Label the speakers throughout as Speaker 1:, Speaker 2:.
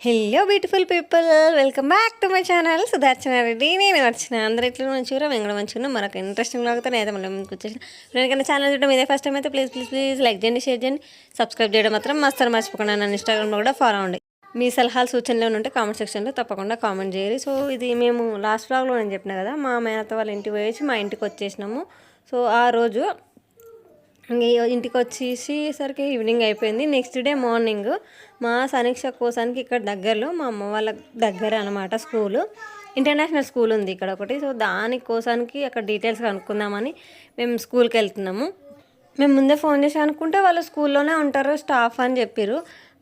Speaker 1: Hello beautiful people, welcome back to my channel Sudarshana Reddy. నేను వచ్చిన అందరూ ఇట్లా మంచిగా మేము కూడా మంచిగా మరొక ఇంట్రెస్టింగ్ లాగా అయితే మళ్ళీ మీకు వచ్చేసిన ఎందుకంటే ఛానల్ చూడడం ఇదే ఫస్ట్ టైం అయితే ప్లీజ్ లైక్ చేయండి, షేర్ చేయండి, సబ్స్క్రైబ్ చేయడం మాత్రం మస్తు మర్చిపోకుండా నన్ను ఇన్స్టాగ్రామ్లో కూడా ఫాలో అవ్వండి. మీ సలహాలు సూచనలు ఉంటే కామెంట్ సెక్షన్లో తప్పకుండా కామెంట్ చేయాలి. సో ఇది మేము లాస్ట్ వ్లాగ్లో నేను చెప్పిన కదా, మా మేనత్త వాళ్ళ ఇంటికి పోయేసి మా ఇంటికి వచ్చేసినాము. సో ఆ రోజు ఇంటికి వచ్చేసరికి ఈవినింగ్ అయిపోయింది. నెక్స్ట్ డే మార్నింగ్ మా సమీక్ష కోసానికి ఇక్కడ దగ్గరలో మా అమ్మ వాళ్ళ దగ్గర అనమాట స్కూలు, ఇంటర్నేషనల్ స్కూల్ ఉంది ఇక్కడ ఒకటి. సో దాని కోసానికి అక్కడ డీటెయిల్స్ కనుక్కుందామని మేము స్కూల్కి వెళ్తున్నాము. మేము ముందే ఫోన్ చేసి అనుకుంటే వాళ్ళు స్కూల్లోనే ఉంటారు స్టాఫ్ అని చెప్పారు.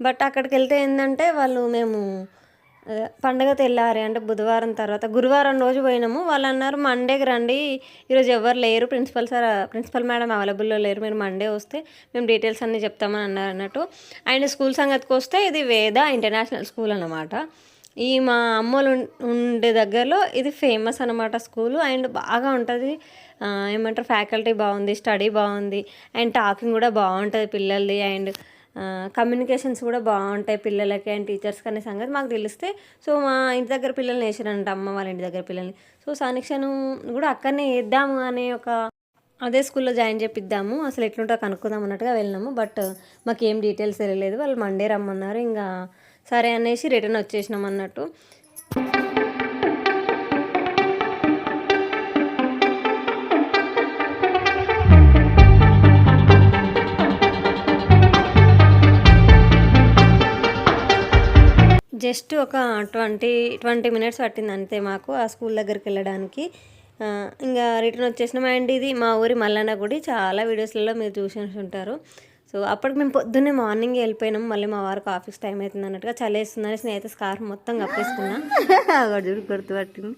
Speaker 1: బట్ అక్కడికి వెళ్తే ఏంటంటే మేము పండగ తెల్లారి అంటే బుధవారం తర్వాత గురువారం రోజు పోయినాము. వాళ్ళు అన్నారు మండేకి రండి, ఈరోజు ఎవరు లేరు, ప్రిన్సిపల్ మేడం అవైలబుల్లో లేరు, మీరు మండే వస్తే మేము డీటెయిల్స్ అన్నీ చెప్తామని అన్నారు అన్నట్టు. అండ్ స్కూల్ సంగతికి వస్తే ఇది వేద ఇంటర్నేషనల్ స్కూల్ అనమాట. ఈ మా అమ్మలు ఉండే దగ్గరలో ఇది ఫేమస్ అనమాట స్కూలు. అండ్ బాగా ఉంటుంది, ఏమంటారు ఫ్యాకల్టీ బాగుంది, స్టడీ బాగుంది, అండ్ టాకింగ్ కూడా బాగుంటుంది పిల్లలది, అండ్ కమ్యూనికేషన్స్ కూడా బాగుంటాయి పిల్లలకి అండ్ టీచర్స్కి అనే సంగతి మాకు తెలిస్తే. సో మా ఇంటి దగ్గర పిల్లల్ని వేసారంట, అమ్మ వాళ్ళ ఇంటి దగ్గర పిల్లల్ని. సో సానిక్షను కూడా అక్కడనే వేద్దాము అనే అదే స్కూల్లో జాయిన్ చేపిద్దాము, అసలు ఎట్లుంటో కనుక్కుందాం అన్నట్టుగా వెళ్ళినాము. బట్ మాకు ఏం డీటెయిల్స్ తెలియలేదు. వాళ్ళు మండే రమ్మన్నారు, ఇంకా సరే అనేసి రిటర్న్ వచ్చేసినాం అన్నట్టు. జస్ట్ ఒక 20 మినిట్స్ పట్టింది అంతే మాకు ఆ స్కూల్ దగ్గరికి వెళ్ళడానికి. ఇంకా రిటర్న్ వచ్చేసినాం. అండ్ ఇది మా ఊరి మల్లన్న గుడి, చాలా వీడియోస్లలో మీరు చూసి ఉంటారు. సో అప్పటికి మేము పొద్దున్నే మార్నింగ్ వెళ్ళిపోయినాము. మళ్ళీ మా వారికి ఆఫీస్ టైం అవుతుంది అన్నట్టుగా చలేస్తుందని స్నేహితు స్కార్ఫ్ మొత్తం కప్పేసుకున్నా. గుర్తుపట్టింది.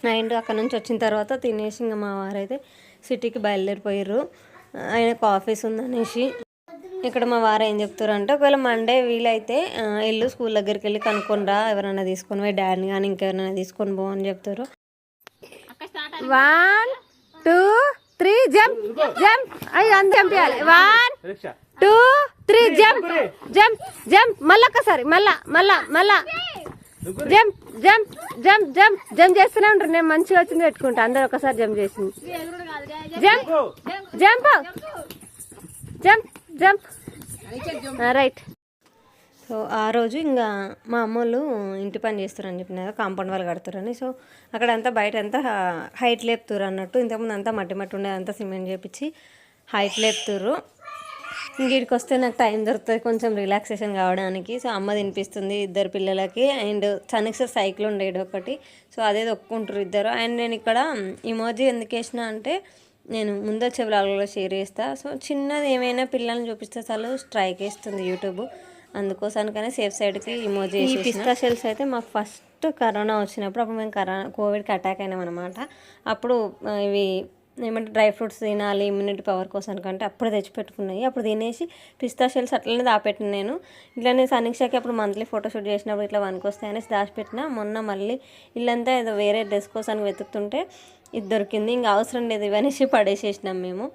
Speaker 1: అండ్ అక్కడ నుంచి వచ్చిన తర్వాత తినేసి ఇంకా మా వారైతే సిటీకి బయలుదేరిపోయారు, ఆయనకు ఆఫీస్ ఉందనేసి. ఇక్కడ మా వారు ఏం చెప్తారు అంటే, ఒకవేళ మండే వీలైతే వెళ్ళు స్కూల్ దగ్గరికి వెళ్ళి కనుక్కొనిరా, ఎవరైనా తీసుకొని పోయి డాడీని కానీ ఇంకెవరైనా తీసుకొని పో అని చెప్తారు. 1 2 3 జంప్ జంప్ అయ్యి అంత జంప్ చేయాలి. 1 2 3 జంప్ జంప్ జంప్ మళ్ళొక్కసారి మళ్ళా jump jump jump jump jump చేస్తూనే ఉంటారు. నేను మంచిగా వచ్చింది పెట్టుకుంటా, అందరు ఒకసారి జంప్ చేసింది. Jump jump jump jump right. So ఆ రోజు ఇంకా మా అమ్మోళ్ళు ఇంటి పని చేస్తారని చెప్పిన కాంపౌండ్ వాళ్ళు కడతారని. సో అక్కడ అంతా బయట అంతా హైట్ లేపుతారు అన్నట్టు. ఇంతకుముందు అంతా మట్టి ఉండే అంతా సిమెంట్ చేపించి హైట్ లేపుతారు. ఇంటికి వస్తే నాకు టైం దొరుకుతుంది కొంచెం రిలాక్సేషన్ కావడానికి. సో అమ్మ తినిపిస్తుంది ఇద్దరు పిల్లలకి, అండ్ సనిక్స్ సైకిల్ ఉండేది ఒకటి, సో అదే ఒక్కుంటారు ఇద్దరు. అండ్ నేను ఇక్కడ ఇమోజీ ఎందుకు వేసిన అంటే, నేను ముందు వచ్చే బ్లాగ్లో షేర్ చేస్తా. సో చిన్నది ఏమైనా పిల్లల్ని చూపిస్తే చాలు స్ట్రైక్ వేస్తుంది యూట్యూబ్, అందుకోసానికనే సేఫ్ సైడ్కి ఇమోజీ వేసి. పిస్తా షెల్స్ అయితే మాకు ఫస్ట్ కరోనా వచ్చినప్పుడు, అప్పుడు మేము కోవిడ్కి అటాక్ అయినాం అనమాట. అప్పుడు ఇవి ఏమంటే డ్రై ఫ్రూట్స్ తినాలి ఇమ్యూనిటీ పవర్ కోసం కంటే అప్పుడు తెచ్చిపెట్టుకున్నాయి. అప్పుడు తినేసి పిస్తా షెల్స్ అట్లనే దాపెట్టిన. నేను ఇట్లానే సమీక్షకి అప్పుడు మంత్లీ ఫోటోషూట్ చేసినప్పుడు ఇట్లా వస్తాయి అనేసి దాచిపెట్టిన. మొన్న మళ్ళీ ఇల్లంతా ఏదో వేరే డ్రెస్ కోసానికి వెతుకుతుంటే ఇది దొరికింది, ఇంకా అవసరం లేదు ఇవనేసి పడేసేసినాం మేము.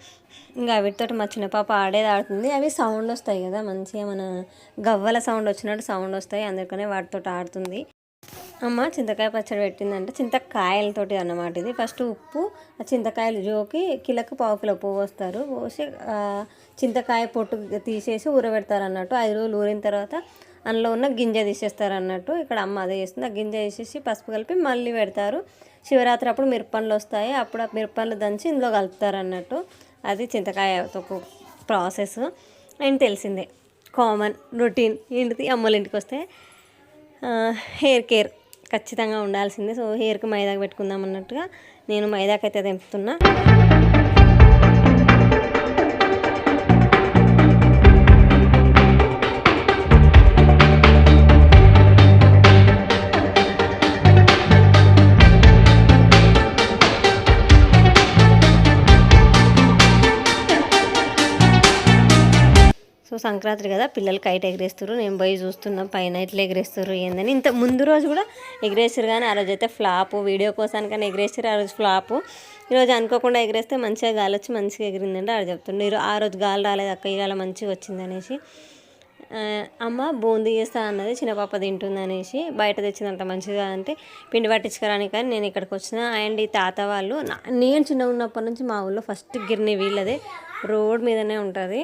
Speaker 1: ఇంకా వీటితోటి మా చిన్న పాప ఆడేది ఆడుతుంది. అవి సౌండ్ వస్తాయి కదా, మంచిగా మన గవ్వల సౌండ్ వచ్చినట్టు సౌండ్ వస్తాయి, అందుకనే వాటితో ఆడుతుంది. అమ్మ చింతకాయ పచ్చడి పెట్టిందంటే చింతకాయలతోటి అన్నమాట. ఇది ఫస్ట్ ఉప్పు చింతకాయలు జోకి కిలోకి 1/2 కిలో పువ్వు వస్తారు, పోసి చింతకాయ పొట్టు తీసేసి ఊరబెడతారు అన్నట్టు. 5 రోజులు ఊరిన తర్వాత అందులో ఉన్న గింజ తీసేస్తారు అన్నట్టు. ఇక్కడ అమ్మ అదే చేస్తుంది, ఆ గింజ వేసేసి పసుపు కలిపి మళ్ళీ పెడతారు. శివరాత్రి అప్పుడు మిరపండ్లు వస్తాయి, అప్పుడు ఆ మిరపండ్లు దంచి ఇందులో కలుపుతారు అన్నట్టు. అది చింతకాయతో ప్రాసెస్. అండ్ తెలిసిందే కామన్ రొటీన్ ఏంటిది, అమ్మల ఇంటికి వస్తే హెయిర్ కేర్ ఖచ్చితంగా ఉండాల్సిందే. సో హెయిర్కి మైదాకు పెట్టుకుందాం అన్నట్టుగా నేను మైదాకైతే తెంపుతున్నా. సో సో సంక్రాంతి కదా, పిల్లలు కైట్ ఎగరేస్తారు. నేను పోయి చూస్తున్నా పైన ఇట్లా ఎగరేస్తారు ఏందని. ఇంత ముందు రోజు కూడా ఎగరేస్తారు కానీ ఆ రోజు అయితే ఫ్లాప్. వీడియో కోసానికన్నా ఎగరేస్తారు, ఆ రోజు ఫ్లాప్. ఈరోజు అనుకోకుండా ఎగరేస్తే మంచిగా గాలి వచ్చి మంచిగా ఎగిరిందంటే ఆడ చెప్తుండే. ఆ రోజు గాలి రాలేదు అక్క, ఈ గాలి మంచిగా వచ్చింది అనేసి. అమ్మ బూందీ చేస్తా అన్నది, చిన్న పాప తింటుంది అనేసి. బయట తెచ్చిందంత మంచిగా అంటే పిండి పట్టించుకోరానికి కానీ నేను ఇక్కడికి వచ్చిన. అండ్ ఈ తాత వాళ్ళు నేను చిన్నగా ఉన్నప్పటి నుంచి మా ఊళ్ళో ఫస్ట్ గిర్ని వీళ్ళదే, రోడ్ మీదనే ఉంటుంది.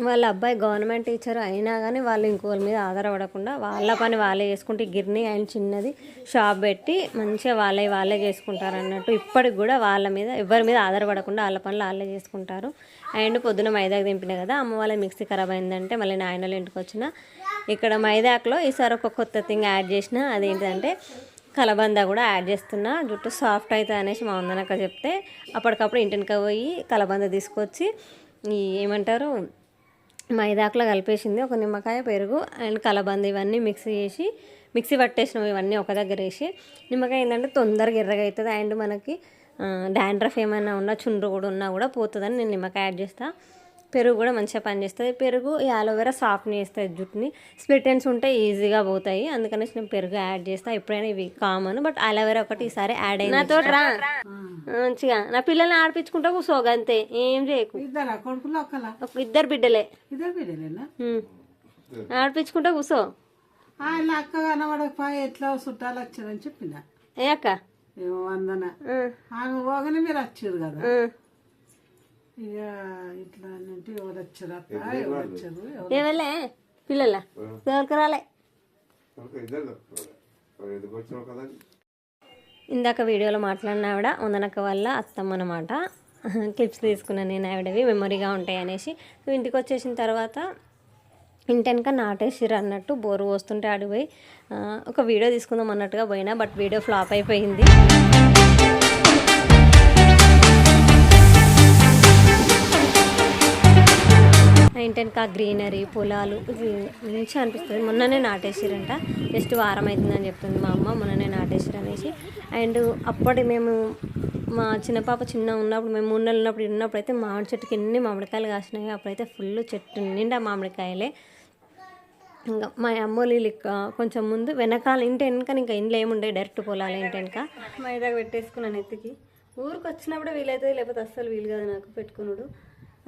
Speaker 1: వాళ్ళ అబ్బాయి గవర్నమెంట్ టీచర్ అయినా కానీ వాళ్ళు ఇంకోళ్ళ మీద ఆధారపడకుండా వాళ్ళ పని వాళ్ళే చేసుకుంటే, గిర్ని అండ్ చిన్నది షాప్ పెట్టి మంచిగా వాళ్ళే చేసుకుంటారు అన్నట్టు. ఇప్పటికి కూడా వాళ్ళ మీద ఎవరి మీద ఆధారపడకుండా వాళ్ళ పనులు వాళ్ళే చేసుకుంటారు. అండ్ పొద్దున మైదాకు దింపిన కదా, అమ్మ వాళ్ళ మిక్సీ ఖరాబ్ అయిందంటే మళ్ళీ నాయనల ఇంటికి వచ్చిన. ఇక్కడ మైదాకులో ఈసారి ఒక కొత్త థింగ్ యాడ్ చేసిన, అదేంటంటే కలబంద కూడా యాడ్ చేస్తున్నా, జుట్టు సాఫ్ట్ అవుతుంది అనేసి మా వందనక్క చెప్తే అప్పటికప్పుడు ఇంటికి పోయి కలబంద తీసుకొచ్చి ఈ ఏమంటారు మైదాకులో కలిపేసింది. ఒక నిమ్మకాయ, పెరుగు అండ్ కలబంద ఇవన్నీ మిక్సీ పట్టేసినాం. ఇవన్నీ ఒక దగ్గర వేసి, నిమ్మకాయ ఏంటంటే తొందరగా ఎర్రగా అవుతుంది. అండ్ మనకి డాండ్రఫ్ ఏమైనా ఉన్నా, చుండ్రు కూడా ఉన్నా కూడా పోతుందని నేను నిమ్మకాయ యాడ్ చేస్తాను. పెరుగు కూడా మంచిగా పనిచేస్తుంది. పెరుగు ఈ అలోవెరా సాఫ్ట్ని చేస్తుంది జుట్టుని. స్ప్లిట్ ఎండ్స్ ఉంటే ఈజీగా పోతాయి, అందుకనేసి నేను పెరుగు యాడ్ చేస్తాను. ఎప్పుడైనా ఇవి కామన్, బట్ అలోవెరా ఒకటి ఈసారి యాడ్ అయింది. నాతో రా మంచిగా నా పిల్లల్ని ఆడిపించుకుంటా కూర్చోగా, అంతే ఏం చేయకు. ఇద్దరు బిడ్డలే ఆడిపించుకుంటా కూర్చో.
Speaker 2: అక్క కనబడక ఎట్లా చుట్టాలు వచ్చారని చెప్పిన.
Speaker 1: ఏ అక్క
Speaker 2: ఏమో వందన ఆమె పోగానే మీరు వచ్చారు కదా, ఇక ఇట్లా అంటే ఎవరు వచ్చారు అక్క, ఎవరు వచ్చారు
Speaker 1: ఏమలే పిల్లల ఎవరికి రాలే. ఇందాక వీడియోలో మాట్లాడిన ఆవిడ వందనక్క వల్ల అత్తమ్మ అన్నమాట. క్లిప్స్ తీసుకున్నాను నేను ఆవిడవి, మెమొరీగా ఉంటాయి అనేసి. సో ఇంటికి వచ్చేసిన తర్వాత ఇంటెనక నాటేసిరు అన్నట్టు, బోరు పోస్తుంటే అడిగిపోయి ఒక వీడియో తీసుకుందాం అన్నట్టుగా పోయినా, బట్ వీడియో ఫ్లాప్ అయిపోయింది. ఇంటెనక గ్రీనరీ పొలాలు మంచిగా అనిపిస్తుంది. మొన్ననే నాటేసిరంట, జస్ట్ వారం అవుతుందని చెప్తుంది మా అమ్మ, మొన్ననే నాటేసిరు అనేసి. అండ్ అప్పటి మేము మా చిన్న పాప చిన్న ఉన్నప్పుడు, మేము 3 నెలలు ఉన్నప్పుడు అయితే మామిడి చెట్టుకి ఎన్ని మామిడికాయలు కాసినాయి. అప్పుడైతే ఫుల్ చెట్టు నిండా మామిడికాయలే. ఇంకా మా అమ్మోళ్ళు కొంచెం ముందు వెనకాల ఇంటి వెనక ఇంకా ఇంట్లో ఏముండే, డైరెక్ట్ పొలాలు ఇంటి వెనక. మైదాకు పెట్టేసుకున్నాను ఎత్తికి. ఊరికి వచ్చినప్పుడే వీలవుతుంది, లేకపోతే అస్సలు వీలు కదా నాకు పెట్టుకున్నాడు.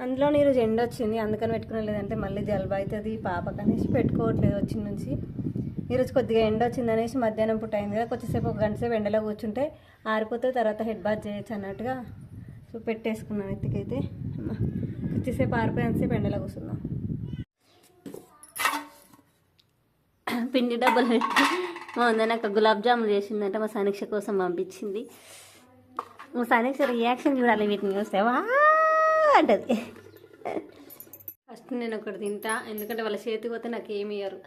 Speaker 1: అందులో ఈరోజు ఎండ వచ్చింది, అందుకని పెట్టుకునే, లేదంటే మళ్ళీ జలుబు అవుతుంది పాపకు అనేసి పెట్టుకోవట్లేదు వచ్చిన నుంచి. ఈరోజు కొద్దిగా ఎండ వచ్చింది అనేసి మధ్యాహ్నం పూట అయింది కదా, కొంచెంసేపు ఒక గంట సేపు ఎండలో కూర్చుంటే ఆరిపోతే తర్వాత హెడ్ బాత్ చేయొచ్చు అన్నట్టుగా. సో పెట్టేసుకున్నాను ఎత్తికైతే. కొద్దిసేపు ఆరిపోయేంతసేపు ఎండలో కూర్చున్నాం. పిండి డబ్బులు పెట్టి మా వందనక్క గులాబ్ జాములు చేసిందంటే మా సమీక్ష కోసం పంపించింది. మా సమీక్ష రియాక్షన్ చూడాలి వీటిని చూస్తే వా అంటది. ఫస్ట్ నేను ఒకటి తింటా, ఎందుకంటే వాళ్ళ చేతికి పోతే నాకు ఏమి ఇయ్యరు.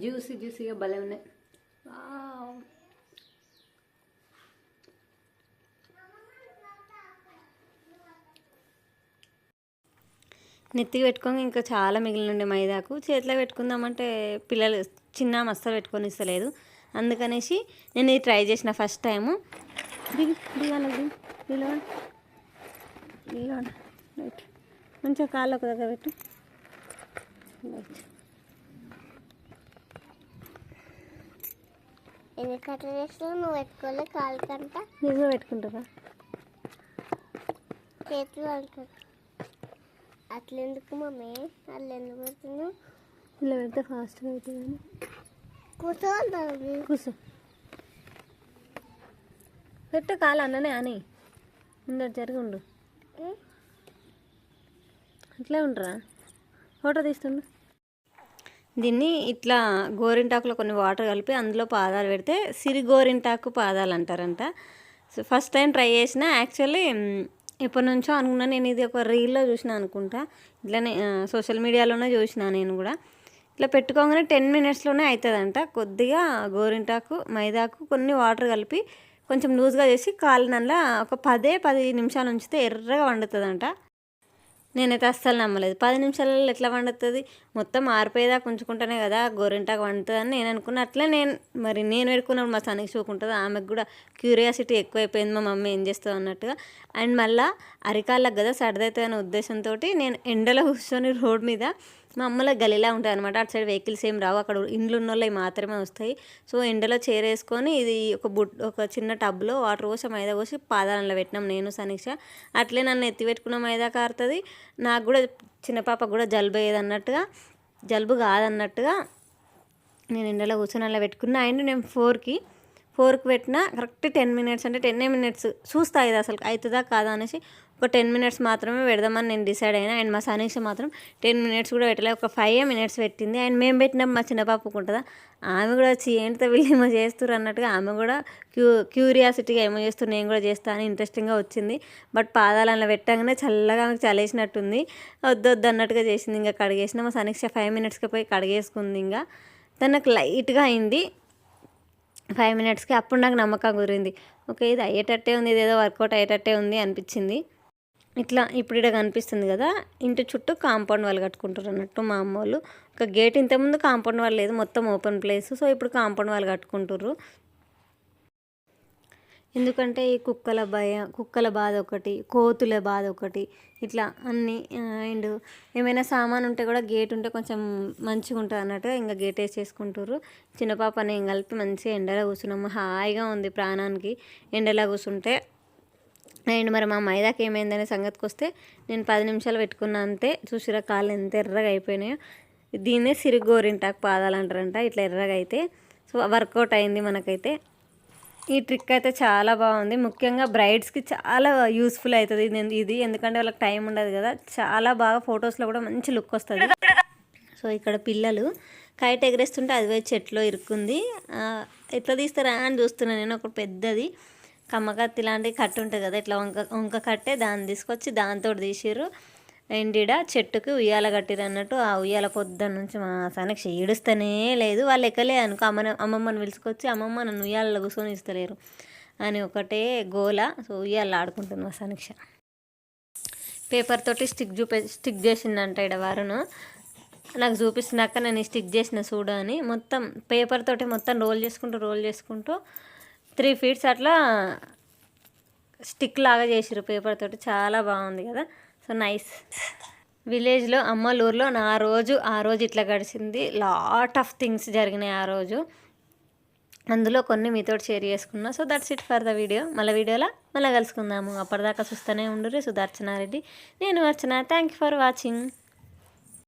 Speaker 1: జ్యూసీగా భలే ఉన్నాయి. నెత్తికి పెట్టుకొని ఇంకా చాలా మిగిలినండి మైదాకు. చేతిలో పెట్టుకుందామంటే పిల్లలు చిన్న మస్తలు పెట్టుకొని ఇస్తలేదు, అందుకనేసి నేను ఇది ట్రై చేసిన ఫస్ట్ టైము. మంచిగా కాళ్ళు ఒక దగ్గర పెట్టు.
Speaker 3: నువ్వు పెట్టుకోలే కాలు కంట
Speaker 1: నిజంగా పెట్టుకుంటారా
Speaker 3: చేతులు అంటారు అట్లెందుకు మమ్మీ, అట్లా ఎందుకు పెడుతున్నావు?
Speaker 1: ఇలా పెడితే ఫాస్ట్గా అవుతుంది. కూర్చో పెట్టు కాలు అన్ననే అని ముందర జరిగి ఉండు. అట్లే ఉండరా, ఫోటో తీస్తుండు. దీన్ని ఇట్లా గోరింటాకులో కొన్ని వాటర్ కలిపి అందులో పాదాలు పెడితే సిరి గోరింటాకు పాదాలు అంటారంట. సో ఫస్ట్ టైం ట్రై చేసిన. యాక్చువల్లీ ఎప్పటి నుంచో అనుకున్నా నేను, ఇది ఒక రీల్లో చూసిన అనుకుంటా, ఇట్లానే సోషల్ మీడియాలోనే చూసిన నేను కూడా. ఇట్లా పెట్టుకోగానే 10 minutesలోనే అవుతుందంట. కొద్దిగా గోరింటాకు మైదాకు కొన్ని వాటర్ కలిపి కొంచెం లూజ్గా చేసి కాలినల్లా ఒక 10 నిమిషాలు ఉంచితే ఎర్రగా వండుతుందంట. నేనైతే అస్సలు నమ్మలేదు. 10 నిమిషాలలో ఎట్లా వండుతుంది, మొత్తం ఆరిపోయేదాకా ఉంచుకుంటేనే కదా గోరింటాకు వండుతుంది అని నేను అనుకున్న. అట్లే నేను పెట్టుకున్నప్పుడు మా సనికి చూకుంటుంది, ఆమెకు కూడా క్యూరియాసిటీ ఎక్కువైపోయింది మా మమ్మీ ఏం చేస్తుంది అన్నట్టుగా. అండ్ మళ్ళీ అరికాళ్ళకు కదా సర్దవుతుంది అనే ఉద్దేశంతో నేను ఎండలో కూర్చొని రోడ్ మీద, మా అమ్మలో గలీలా ఉంటుంది అనమాట, అటు సైడ్ వెహికల్స్ ఏం రావు, అక్కడ ఇండ్లు ఉన్న వాళ్ళవి మాత్రమే వస్తాయి. సో ఎండలో చేరేసుకొని ఇది ఒక చిన్న టబ్లో వాటర్ పోసి మైదా పోసి పాదాలలో పెట్టినాం నేను సనీక్ష. అట్లే నన్ను ఎత్తి పెట్టుకున్న మైదా కారుతుంది. నాకు కూడా చిన్న పాపకు కూడా జలుబు అయ్యేది అన్నట్టుగా, జలుబు కాదన్నట్టుగా నేను ఎండలో కూర్చొని అలా పెట్టుకున్నా. అండ్ నేను 4కి పెట్టిన కరెక్ట్ 10 మినిట్స్, అంటే 10 మినిట్స్ చూస్తా ఇది అసలు అవుతుందా కాదా అనేసి ఒక 10 మినిట్స్ మాత్రమే పెడదామని నేను డిసైడ్ అయినా. అండ్ మా సనీక్ష మాత్రం 10 మినిట్స్ కూడా పెట్టలేదు, ఒక 5 మినిట్స్ పెట్టింది. అండ్ మేము పెట్టినప్పుడు మా చిన్న పాపకు ఉంటుందా, ఆమె కూడా వచ్చి ఏంటితో వీళ్ళు ఏమో చేస్తారు అన్నట్టుగా ఆమె కూడా క్యూరియాసిటీగా ఏమో చేస్తారు, నేను కూడా చేస్తా అని ఇంట్రెస్టింగ్గా వచ్చింది. బట్ పాదాలలో పెట్టగానే చల్లగా ఆమెకు చలేసినట్టుంది, వద్దు అన్నట్టుగా చేసింది. ఇంకా కడిగేసిన మా సనీక్ష 5 మినిట్స్కి పోయి కడిగేసుకుంది. ఇంకా తనకు లైట్గా అయింది 5 మినిట్స్కి. అప్పుడు నాకు నమ్మకం కుదిరింది, ఓకే ఇది అయ్యేటట్టే ఉంది, ఇదేదో వర్కౌట్ అయ్యేటట్టే ఉంది అనిపించింది. ఇట్లా ఇప్పుడు ఇక్కడ కనిపిస్తుంది కదా, ఇంటి చుట్టూ కాంపౌండ్ వాళ్ళు కట్టుకుంటారు అన్నట్టు మా అమ్మ వాళ్ళు. ఒక గేట్ ఇంతకుముందు కాంపౌండ్ వాళ్ళు లేదు, మొత్తం ఓపెన్ ప్లేస్. సో ఇప్పుడు కాంపౌండ్ వాళ్ళు కట్టుకుంటారు. ఎందుకంటే ఈ కుక్కల బాధ ఒకటి, కోతుల బాధ ఒకటి, ఇట్లా అన్నీ. అండ్ ఏమైనా సామాన్ ఉంటే కూడా గేట్ ఉంటే కొంచెం మంచిగా ఉంటుంది అన్నట్టుగా ఇంకా గేట్ వేసేసుకుంటారు. చిన్న పాప నేను కలిపి మంచిగా ఎండలో కూర్చున్నాము, హాయిగా ఉంది ప్రాణానికి ఎండలో కూర్చుంటే. అండ్ మరి మా మైదాకి ఏమైందనే సంగతికి వస్తే, నేను 10 నిమిషాలు పెట్టుకున్నా అంతే. చూసిరా కాళ్ళు ఎంత ఎర్రగా అయిపోయినాయో. దీన్నే సిరిగోరింటాకు పాదాలు అంటారంట, ఇట్లా ఎర్రగా అయితే. సో వర్కౌట్ అయింది మనకైతే. ఈ ట్రిక్ అయితే చాలా బాగుంది, ముఖ్యంగా బ్రైడ్స్కి చాలా యూస్ఫుల్ అవుతుంది ఇది, ఎందుకంటే వాళ్ళకి టైం ఉండదు కదా. చాలా బాగా ఫొటోస్లో కూడా మంచి లుక్ వస్తుంది. సో ఇక్కడ పిల్లలు కైట్ ఎగరేస్తుంటే అది పోయి చెట్లో ఇరుక్కుంది. ఎట్లా తీస్తారా అని చూస్తున్నాను నేను. ఒక పెద్దది కమ్మకత్తి లాంటి కట్టు ఉంటుంది కదా, ఇట్లా వంక కట్టే దాన్ని తీసుకొచ్చి దాంతో తీసిర్రు. ఎండిడ చెట్టుకి ఉయ్యాల కట్టిరు అన్నట్టు. ఆ ఉయ్యాల పొద్దున్న నుంచి మా సనక్ష ఏడుస్తూనే లేదు. వాళ్ళు ఎక్కలే అనుకో, అమ్మమ్మని పిలుచుకొచ్చి అమ్మమ్మ నన్ను ఉయ్యాలలో కూర్చొని ఇస్తలేరు అని ఒకటే గోల. సో ఉయ్యాల ఆడుకుంటుంది మా సనక్ష. పేపర్ తోటి స్టిక్ చేసిందంట ఇక్కడ వారును, నాకు చూపిస్తున్నాక నేను స్టిక్ చేసిన చూడు అని. మొత్తం పేపర్ తోటి మొత్తం రోల్ చేసుకుంటూ 3 ఫీట్స్ అట్లా స్టిక్ లాగా చేసిరు పేపర్ తోటి. చాలా బాగుంది కదా. So nice. విలేజ్లో అమ్మల ఊర్లో ఆ రోజు ఇట్లా గడిచింది. లాట్ ఆఫ్ థింగ్స్ జరిగినాయి ఆ రోజు, అందులో కొన్ని మీతో షేర్ చేసుకున్నా. So that's it for the video. వీడియోలో మళ్ళీ కలుసుకుందాము. అప్పటిదాకా చూస్తూనే ఉండుర్రి. సుదర్శనారెడ్డి, నేను Archana. Thank you for watching.